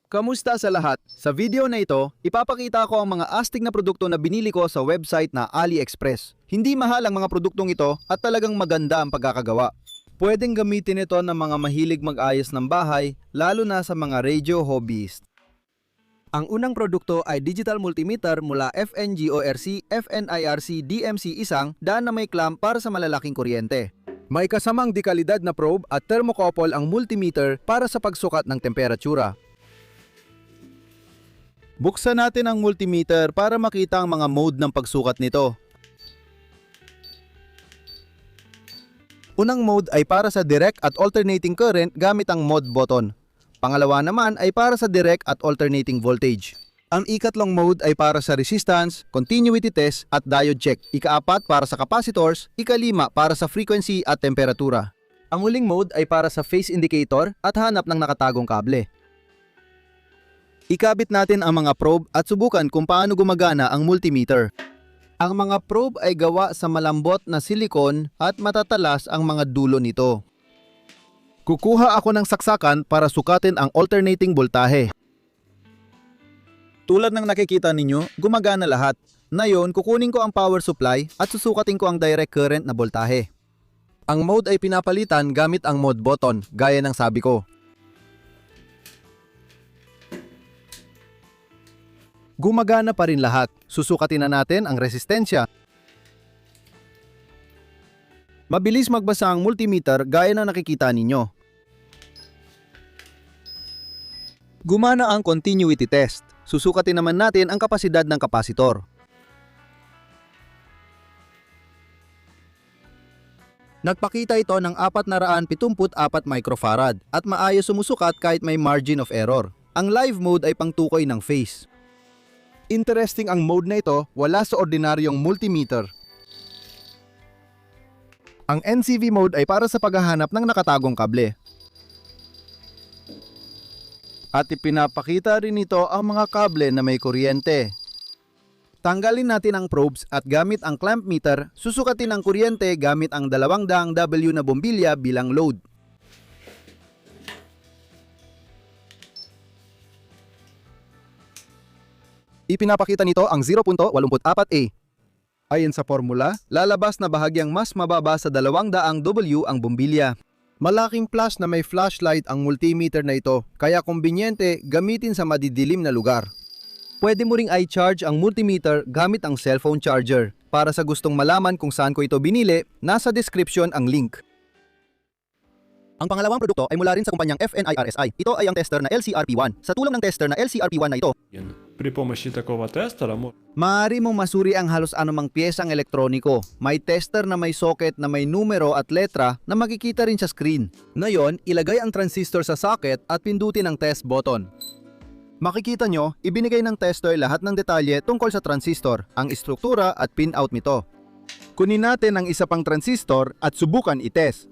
Kamusta sa lahat? Sa video na ito, ipapakita ko ang mga astig na produkto na binili ko sa website na AliExpress. Hindi mahal ang mga produktong ito at talagang maganda ang pagkakagawa. Pwedeng gamitin ito ng mga mahilig mag-ayos ng bahay, lalo na sa mga radio hobbyist. Ang unang produkto ay digital multimeter mula FNGORC, FNIRC DMC isang daan na may clamp para sa malalaking kuryente. May kasamang dekalidad na probe at thermocouple ang multimeter para sa pagsukat ng temperatura. Buksan natin ang multimeter para makita ang mga mode ng pagsukat nito. Unang mode ay para sa direct at alternating current gamit ang mode button. Pangalawa naman ay para sa direct at alternating voltage. Ang ikatlong mode ay para sa resistance, continuity test at diode check. Ikaapat para sa capacitors, ikalima para sa frequency at temperatura. Ang huling mode ay para sa phase indicator at hanap ng nakatagong kable. Ikabit natin ang mga probe at subukan kung paano gumagana ang multimeter. Ang mga probe ay gawa sa malambot na silikon at matatalas ang mga dulo nito. Kukuha ako ng saksakan para sukatin ang alternating voltahe. Tulad ng nakikita ninyo, gumagana lahat. Ngayon, kukunin ko ang power supply at susukatin ko ang direct current na voltahe. Ang mode ay pinapalitan gamit ang mode button, gaya ng sabi ko. Gumagana pa rin lahat. Susukatin na natin ang resistensya. Mabilis magbasa ang multimeter gaya ng nakikita ninyo. Gumana ang continuity test. Susukatin naman natin ang kapasidad ng kapasitor. Nagpakita ito ng 474 microfarad at maayos sumusukat kahit may margin of error. Ang live mode ay pangtukoy ng phase. Interesting ang mode na ito, wala sa ordinaryong multimeter. Ang NCV mode ay para sa paghahanap ng nakatagong kable. At ipinapakita rin ito ang mga kable na may kuryente. Tanggalin natin ang probes at gamit ang clamp meter, susukatin ang kuryente gamit ang 200 W na bombilya bilang load. Ipinapakita nito ang 0.84A. Ayon sa formula, lalabas na bahagyang mas mababa sa 200 W ang bombilya. Malaking plus na may flashlight ang multimeter na ito, kaya kumbinyente gamitin sa madidilim na lugar. Pwede mo ring i-charge ang multimeter gamit ang cellphone charger. Para sa gustong malaman kung saan ko ito binili, nasa description ang link. Ang pangalawang produkto ay mula rin sa kumpanyang FNIRSI. Ito ay ang tester na LCRP1. Sa tulong ng tester na LCRP1 na ito, При помощи такого тестера maaari mong masuri ang halos anumang piyesang elektroniko. May tester na may socket na may numero at letra na makikita rin sa screen. Ngayon, ilagay ang transistor sa socket at pindutin ang test button. Makikita nyo, ibinigay ng tester lahat ng detalye tungkol sa transistor, ang istruktura at pinout nito. Kunin natin ang isa pang transistor at subukan itest.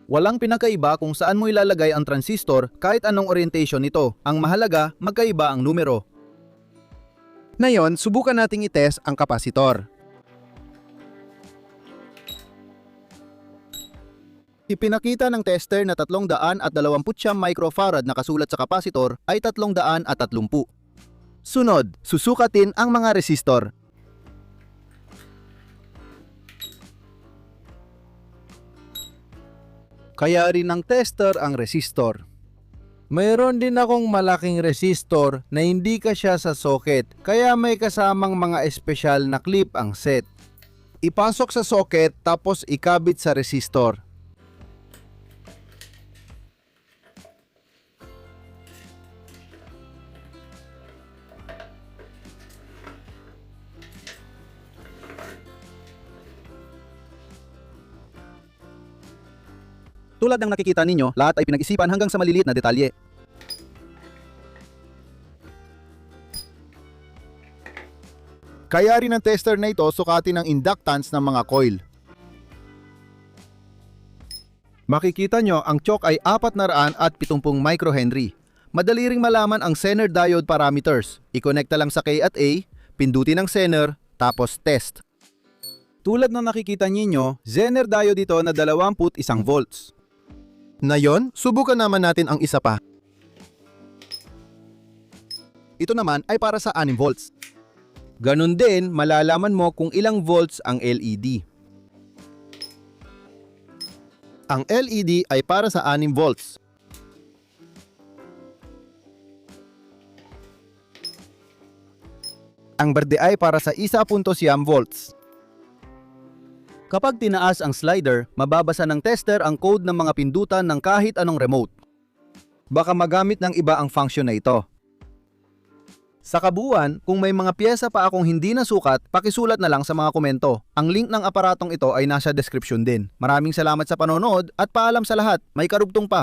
Walang pinakaiba kung saan mo ilalagay ang transistor kahit anong orientation nito. Ang mahalaga, magkaiba ang numero. Ngayon, subukan nating itest ang kapasitor. Ipinakita ng tester na 329 microfarad na kasulat sa kapasitor ay 330. Sunod, susukatin ang mga resistor. Kaya rin ng tester ang resistor. Mayroon din akong malaking resistor na hindi kasya sa socket, kaya may kasamang mga espesyal na clip ang set. Ipasok sa socket tapos ikabit sa resistor. Tulad ng nakikita ninyo, lahat ay pinag-isipan hanggang sa maliliit na detalye. Kaya rin ang tester na ito sukatin ang inductance ng mga coil. Makikita nyo ang choke ay 470 microhenry. Madali ring malaman ang Zener diode parameters. I-connecta lang sa K at A, pindutin ang Zener, tapos test. Tulad ng nakikita ninyo, Zener diode ito na 21 volts. Ngayon, subukan naman natin ang isa pa. Ito naman ay para sa 6 volts. Ganun din, malalaman mo kung ilang volts ang LED. Ang LED ay para sa 6 volts. Ang berde ay para sa 1.9 volts. Kapag tinaas ang slider, mababasa ng tester ang code ng mga pindutan ng kahit anong remote. Baka magamit ng iba ang function na ito. Sa kabuuan, kung may mga piyesa pa akong hindi nasukat, pakisulat na lang sa mga komento. Ang link ng aparatong ito ay nasa description din. Maraming salamat sa panonood at paalam sa lahat. May karugtong pa.